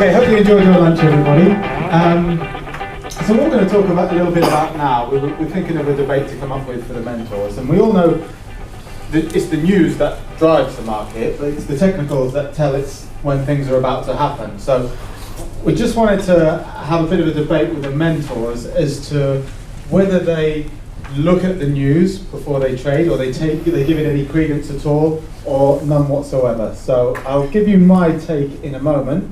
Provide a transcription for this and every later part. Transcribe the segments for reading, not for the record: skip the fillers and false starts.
Okay, hope you enjoyed your lunch, everybody. So what we're going to talk about a little bit about now, we're thinking of a debate to come up with for the mentors, and we all know that it's the news that drives the market, but it's the technicals that tell us when things are about to happen. So we just wanted to have a bit of a debate with the mentors as to whether they look at the news before they trade, or they give it any credence at all, or none whatsoever. So I'll give you my take in a moment.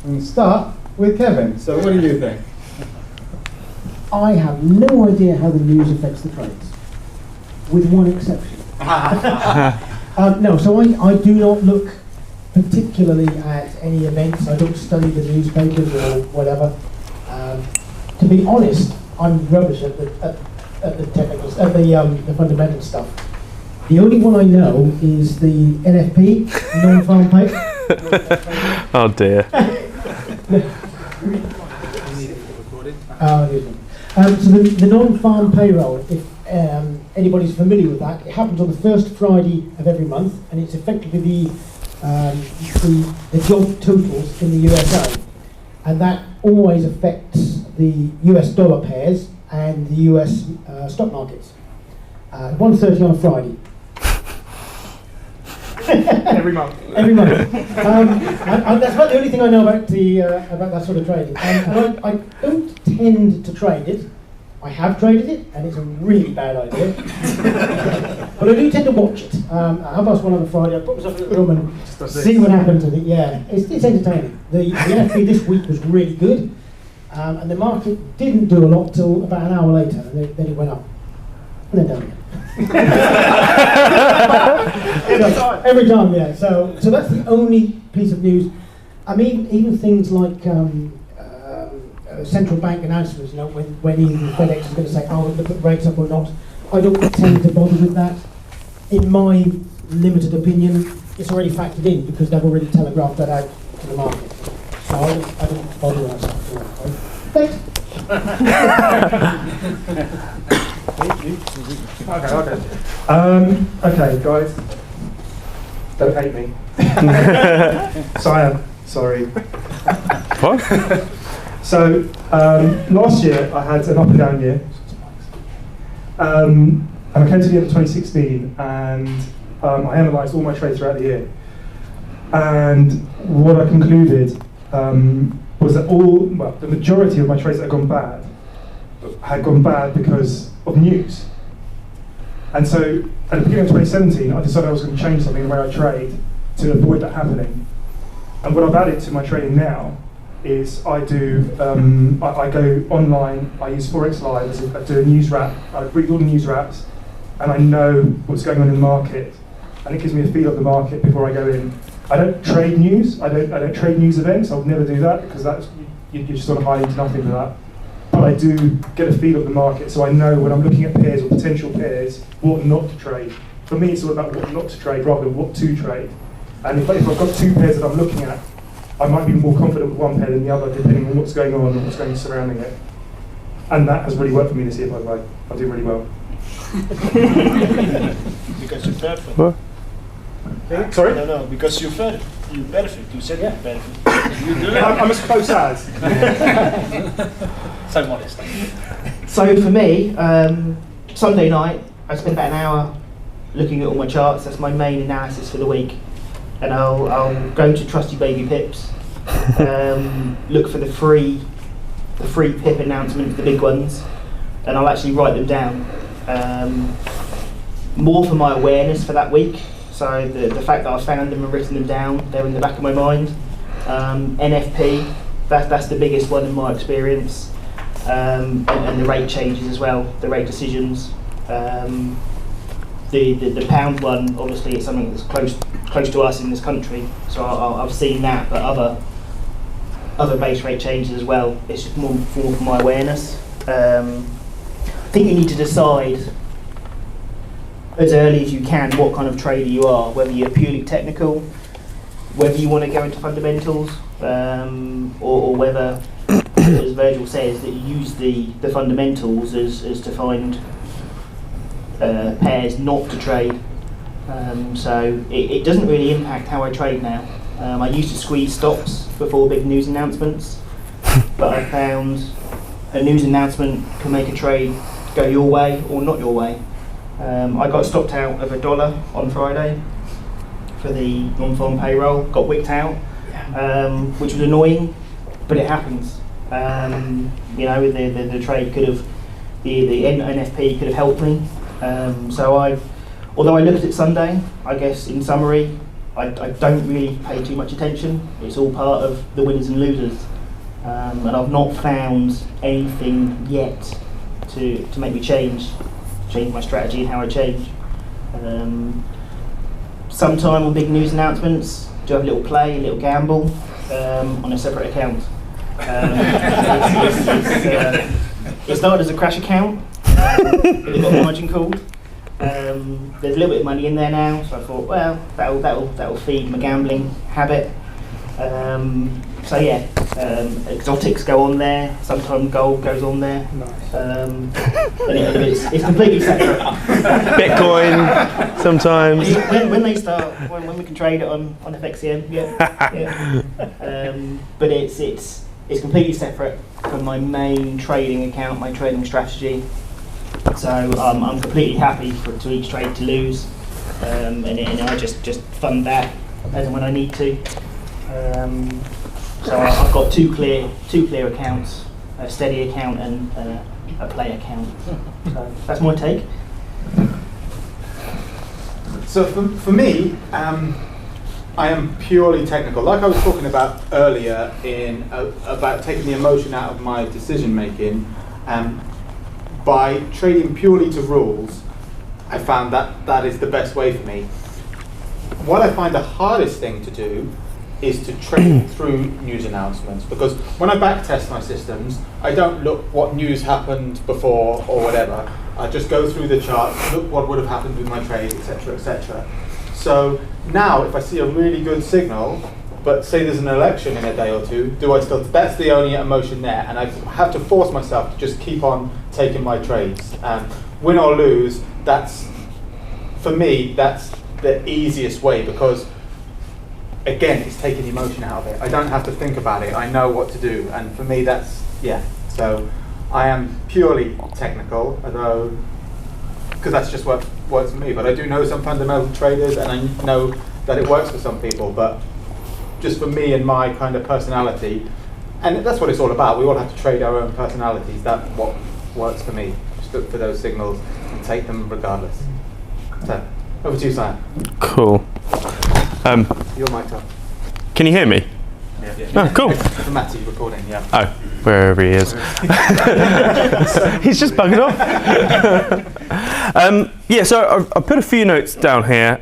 And start with Kevin. So what do you think? I have no idea how the news affects the trades, with one exception. No, so I do not look particularly at any events. I don't study the newspapers or whatever. To be honest, I'm rubbish at the technicals, at the fundamental stuff. The only one I know is the NFP, non-farm pay. Oh dear. So the non-farm payroll, if anybody's familiar with that, it happens on the first Friday of every month, and it's effectively the job totals in the USA, and that always affects the US dollar pairs and the US stock markets. 1:30 on a Friday. Every month. Every month. That's about the only thing I know about that sort of trading. And I don't tend to trade it. I have traded it, and it's a really bad idea. But I do tend to watch it. At 1:30 on a Friday, I put myself in the room and see what happens with it. Yeah, it's entertaining. The NFP this week was really good, and the market didn't do a lot till about an hour later, and then it went up, and then down again. Every time, yeah. So that's the only piece of news. I mean, even things like central bank announcements, you know, when even FedEx is going to say, oh, we're going to put rates up or not. I don't tend to bother with that. In my limited opinion, it's already factored in because they've already telegraphed that out to the market. So I don't bother with that stuff. Thanks. Okay, guys, don't hate me. Siam, sorry. What? So, last year I had an up and down year. And I came to the end of 2016 and I analysed all my trades throughout the year. And what I concluded was that the majority of my trades that had gone bad because of news. And so at the beginning of 2017, I decided I was going to change something in the way I trade to avoid that happening. And what I've added to my trading now is I go online, I use Forex Live, I do a news wrap, I read all the news wraps, and I know what's going on in the market, and it gives me a feel of the market before I go in. I don't trade news, I don't trade news events, I would never do that, because you're just on high into nothing with that. But I do get a feel of the market, so I know when I'm looking at pairs or potential pairs, what not to trade. For me, it's all about what not to trade rather than what to trade. And if I've got two pairs that I'm looking at, I might be more confident with one pair than the other, depending on what's going on and what's going on surrounding it. And that has really worked for me this year, by the way. I do really well. Because you're perfect. What? Sorry? No, because you're perfect. You're perfect. You said you're perfect. You do. I'm as close as. So modest. So for me, Sunday night, I spend about an hour looking at all my charts. That's my main analysis for the week. And I'll go to Trusty Baby Pips, look for the free pip announcements, the big ones, and I'll actually write them down. More for my awareness for that week. So the fact that I've found them and written them down, they're in the back of my mind. NFP, that's the biggest one in my experience, and the rate changes as well, the rate decisions. The pound one, obviously, it's something that's close to us in this country, so I've seen that, but other base rate changes as well. It's just more for my awareness. I think you need to decide as early as you can what kind of trader you are, whether you're purely technical, whether you want to go into fundamentals, or whether, as Virgil says, that you use the fundamentals as to find pairs not to trade. So it doesn't really impact how I trade now. I used to squeeze stops before big news announcements, but I found a news announcement can make a trade go your way or not your way. I got stopped out of $1 on Friday for the non-farm payroll, got wicked out, which was annoying, but it happens. You know, the trade could have, the NFP could have helped me. Although I looked at it Sunday, I guess in summary, I don't really pay too much attention. It's all part of the winners and losers. And I've not found anything yet to make me change my strategy and how I change. Sometime on big news announcements, do have a little play, a little gamble on a separate account. It started as a crash account, but it got margin called. There's a little bit of money in there now, so I thought, well, that'll feed my gambling habit. So yeah, exotics go on there. Sometimes gold goes on there. Nice. It's completely separate. Bitcoin sometimes. When they start, when we can trade it on FXCM, yeah. But it's completely separate from my main trading account, my trading strategy. So I'm completely happy to each trade to lose, and I just fund that as and when I need to. So I've got two clear accounts, a steady account and a play account. So that's my take. So for me, I am purely technical. Like I was talking about earlier about taking the emotion out of my decision making. By trading purely to rules, I found that is the best way for me. What I find the hardest thing to do is to trade through news announcements, because when I backtest my systems, I don't look what news happened before or whatever. I just go through the charts, look what would have happened with my trade, etc., etc. So now, if I see a really good signal, but say there's an election in a day or two, that's the only emotion there, and I have to force myself to just keep on taking my trades. Win or lose, for me, that's the easiest way, because again, it's taking the emotion out of it. I don't have to think about it. I know what to do, and for me, so I am purely technical, although because that's just what works for me. But I do know some fundamental traders, and I know that it works for some people. But just for me and my kind of personality, and that's what it's all about. We all have to trade our own personalities. That's what works for me. Just look for those signals and take them regardless. So, over to you, Siam. Cool. Your mic up. Can you hear me? Yeah. Oh, cool. For Matty recording, yeah. Oh, wherever he is. He's just buggered off. Yeah, so I put a few notes down here.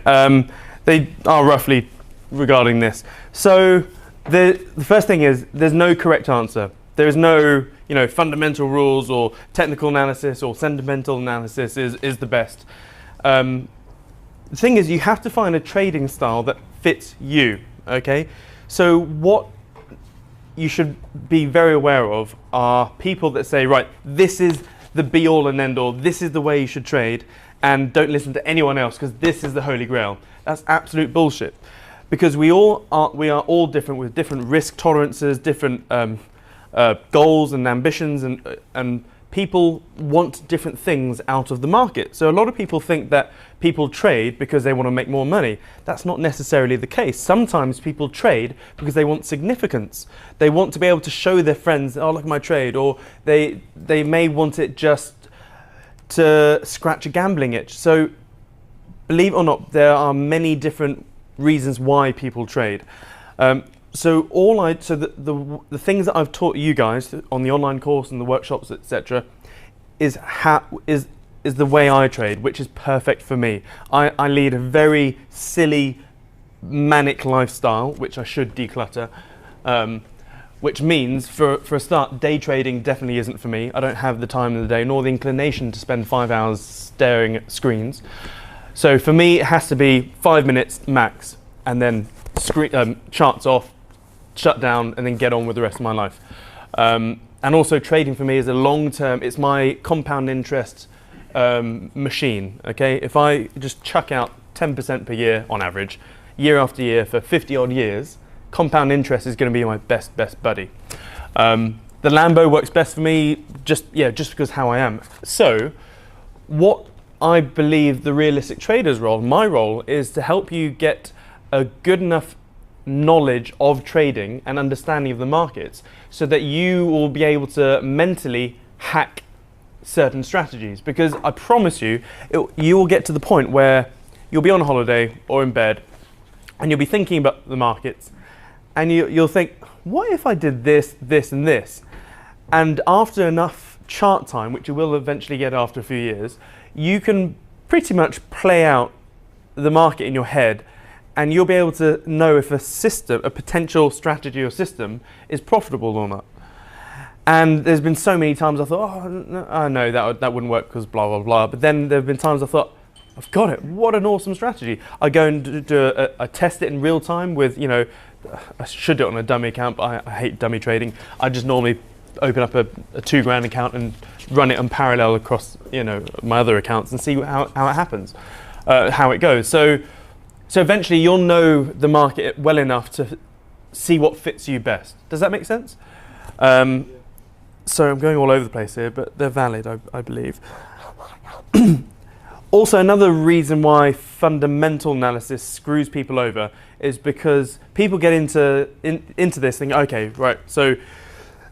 They are roughly regarding this. So the first thing is there's no correct answer. There is no fundamental rules or technical analysis or sentimental analysis is the best. The thing is, you have to find a trading style that fits you, okay? So what you should be very aware of are people that say, right, this is the be-all and end-all, this is the way you should trade, and don't listen to anyone else because this is the holy grail. That's absolute bullshit. Because we are all different with different risk tolerances, different goals and ambitions, and people want different things out of the market. So a lot of people think that people trade because they want to make more money. That's not necessarily the case. Sometimes people trade because they want significance. They want to be able to show their friends, oh, look at my trade, or they may want it just to scratch a gambling itch. So believe it or not, there are many different reasons why people trade. So the things that I've taught you guys on the online course and the workshops, etc., is the way I trade, which is perfect for me. I lead a very silly, manic lifestyle, which I should declutter. Which means, for a start, day trading definitely isn't for me. I don't have the time of the day nor the inclination to spend 5 hours staring at screens. So for me, it has to be 5 minutes max, and then charts off, shut down, and then get on with the rest of my life. And also trading for me is a long-term, it's my compound interest machine, okay? If I just chuck out 10% per year on average, year after year for 50 odd years, compound interest is going to be my best buddy. The Lambo works best for me just because how I am. So what I believe the realistic trader's role, my role, is to help you get a good enough knowledge of trading and understanding of the markets so that you will be able to mentally hack certain strategies. Because I promise you, you will get to the point where you'll be on holiday or in bed and you'll be thinking about the markets and you'll think, what if I did this, this and this? And after enough chart time, which you will eventually get after a few years, you can pretty much play out the market in your head and you'll be able to know if a potential strategy or system is profitable or not. And there's been so many times I thought, no, that wouldn't work because blah, blah, blah. But then there have been times I thought, I've got it. What an awesome strategy. I go and I test it in real time with, I should do it on a dummy account, but I hate dummy trading. I just normally open up a $2,000 account and run it on parallel across, my other accounts and see how it happens, how it goes. So eventually you'll know the market well enough to see what fits you best. Does that make sense? So I'm going all over the place here, but they're valid, I believe. Also, another reason why fundamental analysis screws people over is because people get into this thinking, okay, right, so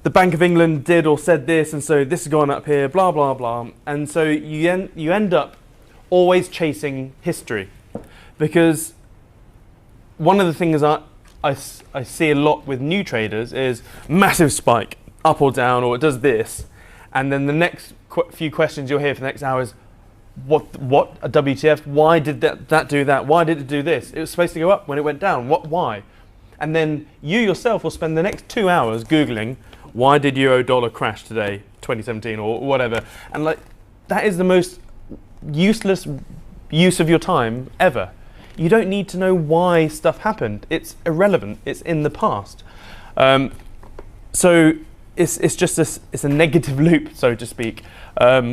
the Bank of England did or said this, and so this has gone up here, blah, blah, blah. And so you end up always chasing history. Because one of the things I see a lot with new traders is massive spike, up or down, or it does this. And then the next few questions you'll hear for the next hour is, what a WTF, why did that do that? Why did it do this? It was supposed to go up when it went down, why? And then you yourself will spend the next 2 hours Googling, why did euro dollar crash today, 2017 or whatever? And that is the most useless use of your time ever. You don't need to know why stuff happened. It's irrelevant. It's in the past. So it's just it's a negative loop, so to speak,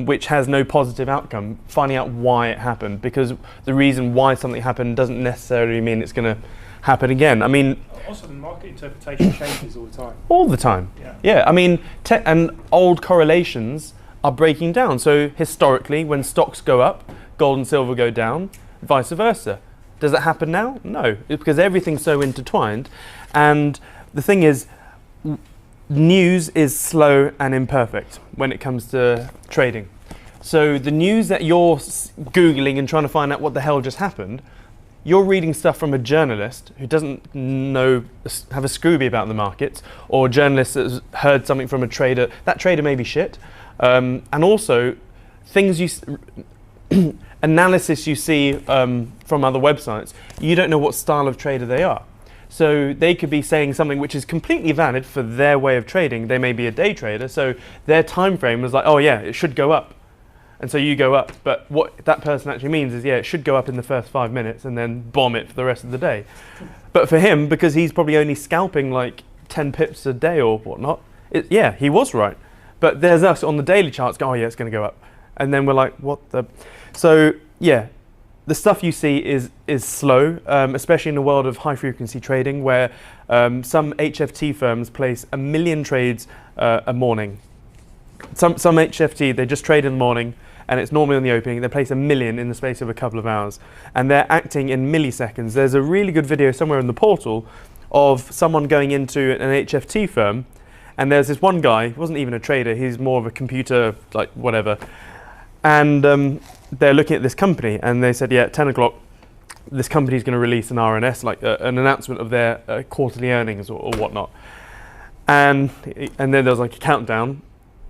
which has no positive outcome. Finding out why it happened, because the reason why something happened doesn't necessarily mean it's going to happen again. I mean, also the market interpretation changes all the time. All the time. Yeah. I mean, and old correlations are breaking down. So historically, when stocks go up, gold and silver go down, vice versa. Does that happen now? No, it's because everything's so intertwined. And the thing is, news is slow and imperfect when it comes to trading. So the news that you're Googling and trying to find out what the hell just happened, you're reading stuff from a journalist who doesn't have a Scooby about the markets, or a journalist that's heard something from a trader. That trader may be shit. And also, analysis you see from other websites, you don't know what style of trader they are. So they could be saying something which is completely valid for their way of trading. They may be a day trader, so their time frame was like, oh yeah, it should go up. And so you go up, but what that person actually means is, yeah, it should go up in the first 5 minutes and then bomb it for the rest of the day. But for him, because he's probably only scalping like 10 pips a day or whatnot, yeah, he was right. But there's us on the daily charts going, oh yeah, it's going to go up. And then we're like, what the? So yeah, the stuff you see is slow, especially in the world of high frequency trading, where some HFT firms place 1 million trades a morning. Some HFT, they just trade in the morning, and it's normally on the opening. They place 1 million in the space of a couple of hours, and they're acting in milliseconds. There's a really good video somewhere in the portal of someone going into an HFT firm, and there's this one guy, he wasn't even a trader, he's more of a computer, like whatever, and they're looking at this company, and they said, yeah, at 10 o'clock, this company's going to release an RNS, like an announcement of their quarterly earnings or whatnot. And then there was like a countdown,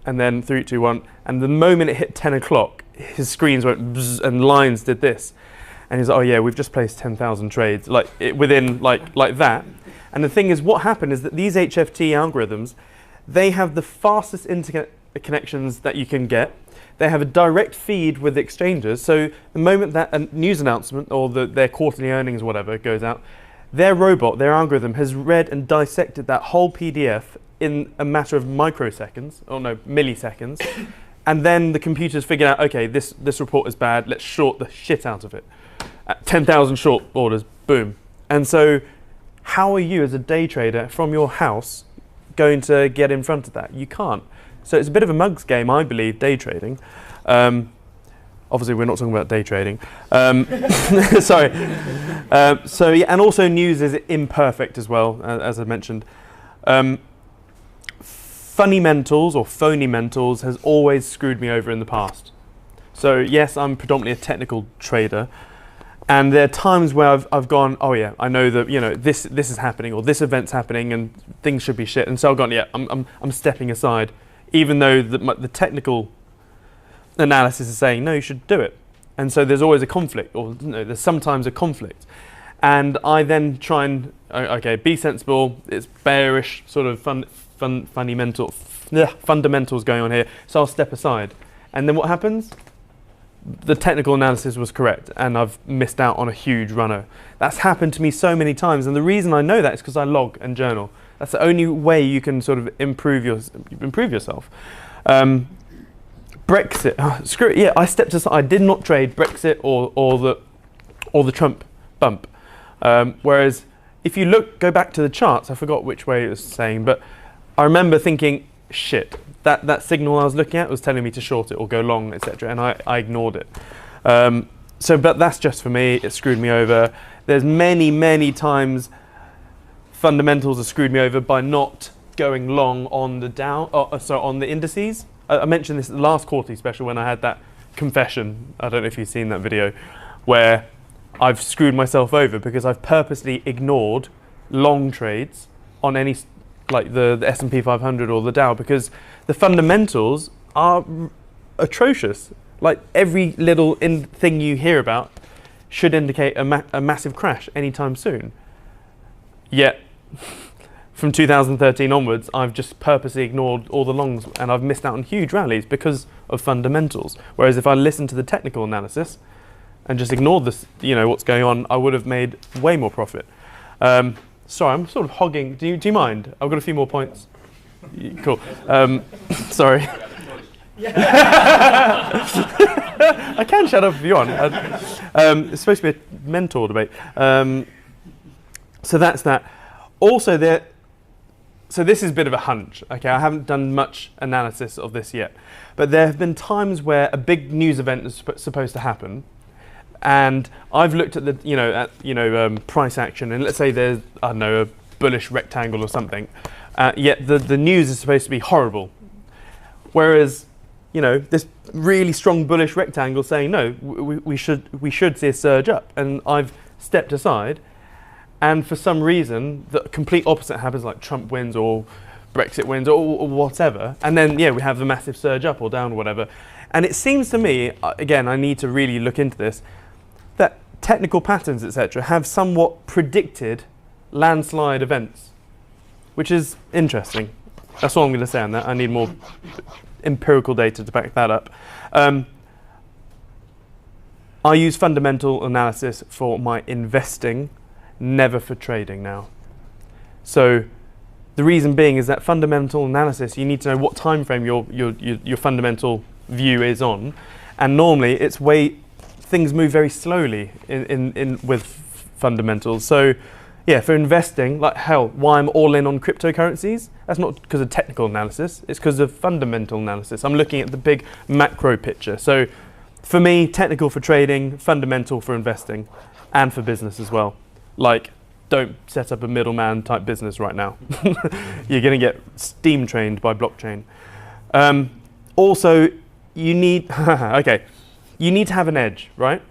and then 3, 2, 1, and the moment it hit 10 o'clock, his screens went bzz, and lines did this. And he's like, oh yeah, we've just placed 10,000 trades, within like that. And the thing is, what happened is that these HFT algorithms, they have the fastest internet connections that you can get. They have a direct feed with the exchanges. So the moment that a news announcement or their quarterly earnings or whatever goes out, their robot, their algorithm has read and dissected that whole PDF in a matter of microseconds, or no, milliseconds. And then the computer's figured out, okay, this report is bad, let's short the shit out of it. 10,000 short orders, boom. And so how are you as a day trader from your house going to get in front of that? You can't. So it's a bit of a mug's game, I believe, day trading. Obviously, we're not talking about day trading. Sorry. So yeah, and also news is imperfect as well, as I mentioned. Funnymentals or Phonymentals has always screwed me over in the past. So yes, I'm predominantly a technical trader, and there are times where I've gone, oh yeah, I know that this is happening or this event's happening and things should be shit, and so I've gone, yeah, I'm stepping aside, even though the technical analysis is saying no, you should do it, and so there's always a conflict, or there's sometimes a conflict, and I then try and be sensible. It's bearish sort of fundamentals going on here, so I'll step aside, and then what happens? The technical analysis was correct, and I've missed out on a huge runner. That's happened to me so many times, and the reason I know that is because I log and journal. That's the only way you can sort of improve yourself. Brexit, screw it. Yeah, I stepped aside. I did not trade Brexit or the Trump bump. Whereas if you go back to the charts, I forgot which way it was saying, but I remember thinking, shit, that signal I was looking at was telling me to short it or go long, etc., and I ignored it. But that's just for me. It screwed me over. There's many times fundamentals have screwed me over by not going long on the on the indices. I mentioned this at the last quarterly special when I had that confession. I don't know if you've seen that video, where I've screwed myself over because I've purposely ignored long trades on any, like the S&P 500 or the Dow, because the fundamentals are atrocious. Like every little thing you hear about should indicate a massive crash anytime soon. Yet, from 2013 onwards, I've just purposely ignored all the longs, and I've missed out on huge rallies because of fundamentals. Whereas if I listened to the technical analysis and just ignored this, what's going on, I would have made way more profit. Sorry, I'm sort of hogging. Do you mind? I've got a few more points. Cool. Sorry. I can shut up if you want. It's supposed to be a mentor debate. So that's that. Also, so this is a bit of a hunch. Okay, I haven't done much analysis of this yet, but there have been times where a big news event is supposed to happen, and I've looked at the price action, and let's say there's, I don't know, a bullish rectangle or something. Yet the news is supposed to be horrible, whereas this really strong bullish rectangle saying no, we should see a surge up, and I've stepped aside, and for some reason the complete opposite happens, like Trump wins or Brexit wins or whatever, and then we have the massive surge up or down or whatever. And it seems to me, again, I need to really look into this, that technical patterns, etc., have somewhat predicted landslide events, which is interesting. That's all I'm going to say on that. I need more empirical data to back that up. I use fundamental analysis for my investing, never for trading now. So the reason being is that fundamental analysis, you need to know what time frame your fundamental view is on, and normally it's things move very slowly with fundamentals. So yeah, for investing, like hell, why I'm all in on cryptocurrencies, that's not because of technical analysis, it's because of fundamental analysis. I'm looking at the big macro picture. So for me, technical for trading, fundamental for investing, and for business as well. Like, don't set up a middleman type business right now. You're going to get steam trained by blockchain. Also, you need, you need to have an edge, right?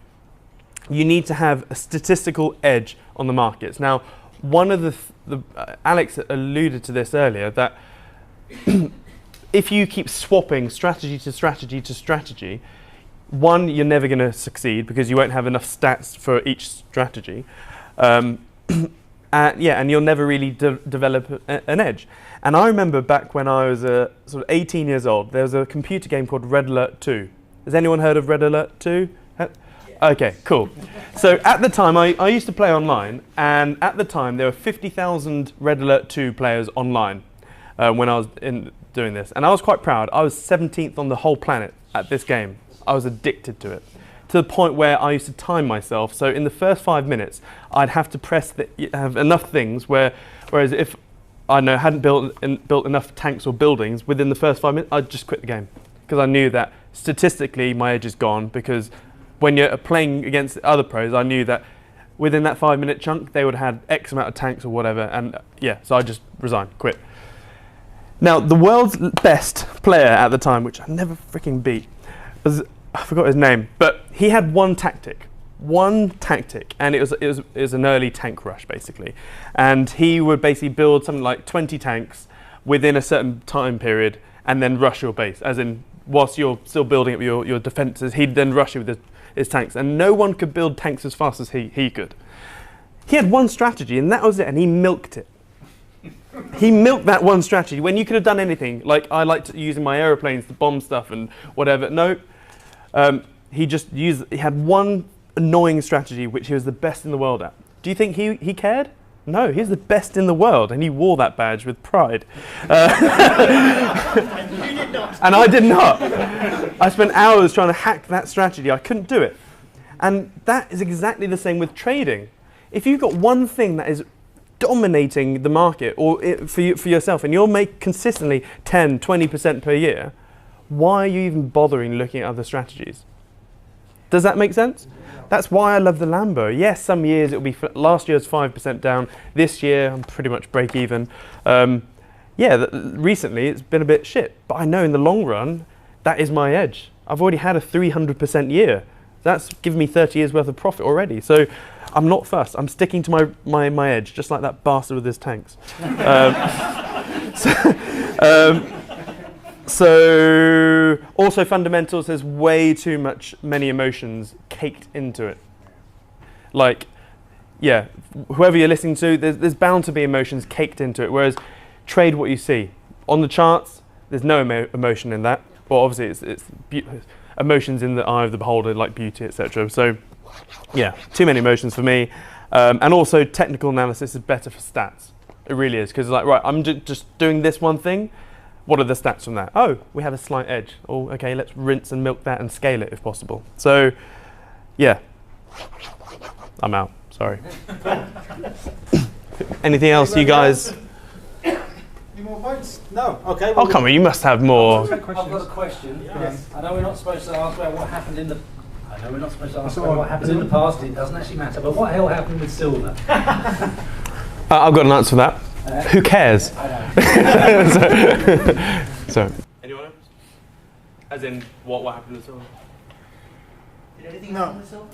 You need to have a statistical edge on the markets. Now, one of Alex alluded to this earlier, that if you keep swapping strategy to strategy to strategy, one, you're never going to succeed because you won't have enough stats for each strategy. And you'll never really develop an edge. And I remember back when I was sort of 18 years old, there was a computer game called Red Alert 2. Has anyone heard of Red Alert 2? Okay, cool. So at the time, I used to play online, and at the time there were 50,000 Red Alert 2 players online when I was doing this. And I was quite proud. I was 17th on the whole planet at this game. I was addicted to it. to the point where I used to time myself. So in the first 5 minutes, I'd have to have enough things whereas if I hadn't built enough tanks or buildings within the first 5 minutes, I'd just quit the game. Because I knew that statistically my edge is gone, because when you're playing against other pros, I knew that within that 5 minute chunk, they would have had X amount of tanks or whatever, and so I just resigned, quit. Now, the world's best player at the time, which I never freaking beat, I forgot his name, but he had one tactic, and it was an early tank rush, basically. And he would basically build something like 20 tanks within a certain time period, and then rush your base, as in, whilst you're still building up your defences, he'd then rush you with his tanks, and no one could build tanks as fast as he could. He had one strategy, and that was it, and he milked it. He milked that one strategy when you could have done anything. Like, I liked using my aeroplanes to bomb stuff and whatever. No, he had one annoying strategy which he was the best in the world at. Do you think he cared? No, he's the best in the world, and he wore that badge with pride. And I did not. I spent hours trying to hack that strategy. I couldn't do it. And that is exactly the same with trading. If you've got one thing that is dominating the market or for yourself, and you'll make consistently 10, 20% per year, why are you even bothering looking at other strategies? Does that make sense? That's why I love the Lambo. Yes, some years it'll be, last year's 5% down. This year I'm pretty much break even. Recently it's been a bit shit, but I know in the long run, that is my edge. I've already had a 300% year. That's given me 30 years worth of profit already. So I'm not fussed. I'm sticking to my edge, just like that bastard with his tanks. So also fundamentals has way too many emotions caked into it. Like, whoever you're listening to, there's bound to be emotions caked into it. Whereas trade what you see. On the charts, there's no emotion in that. Well, obviously it's emotions in the eye of the beholder, like beauty, etc. So too many emotions for me. And also technical analysis is better for stats. It really is, because like, right, I'm just doing this one thing. What are the stats from that? Oh, we have a slight edge. Oh, okay, let's rinse and milk that and scale it if possible. So, I'm out. Sorry. Anything else, you guys? Any more points? No. Okay. Oh, come on, you must have more. I've got a question. Yes. I know we're not supposed to ask about what happened in the. I know we're not supposed to ask about what happened in the past. It doesn't actually matter. But what hell happened with silver? I've got an answer for that. Who cares? so. Anyone else? As in, what happened with silver? Did anything happen with silver?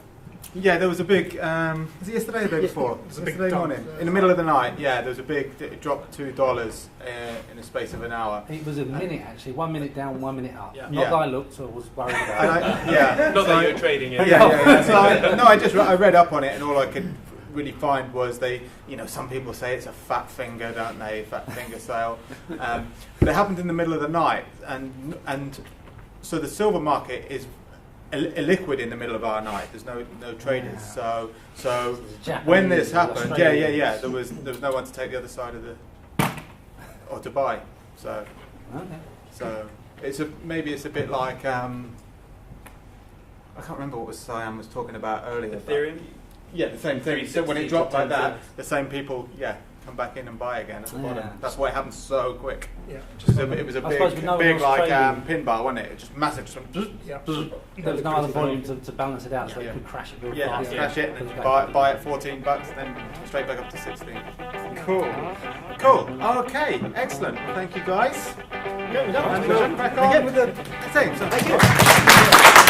Yeah, there was a big, was it yesterday or the day before? It was yesterday morning. In the middle of the night, there was a big, it dropped $2 in the space of an hour. It was a minute actually, 1 minute down, 1 minute up. Yeah. Not that I looked, so I was worried about it. Not that you were trading it. So I read up on it, and all I could really find was some people say it's a fat finger, don't they? Fat finger sale. But it happened in the middle of the night, and so the silver market is illiquid in the middle of our night. There's no traders. So when this happened, there was no one to take the other side of or to buy. So maybe it's a bit like I can't remember what Siam was talking about earlier. Ethereum. Yeah, the same thing. So when it dropped like that, the same people, come back in and buy again at the bottom. That's why it happened so quick. Yeah, it was a big like pin bar, wasn't it? It just massive. Just there was no other volume to balance it out, so it could crash it real fast. Crash it and buy it $14, then straight back up to 16. Cool. Okay, excellent. Thank you guys. Yeah, we're done. And we'll crack on with the thing. So thank you.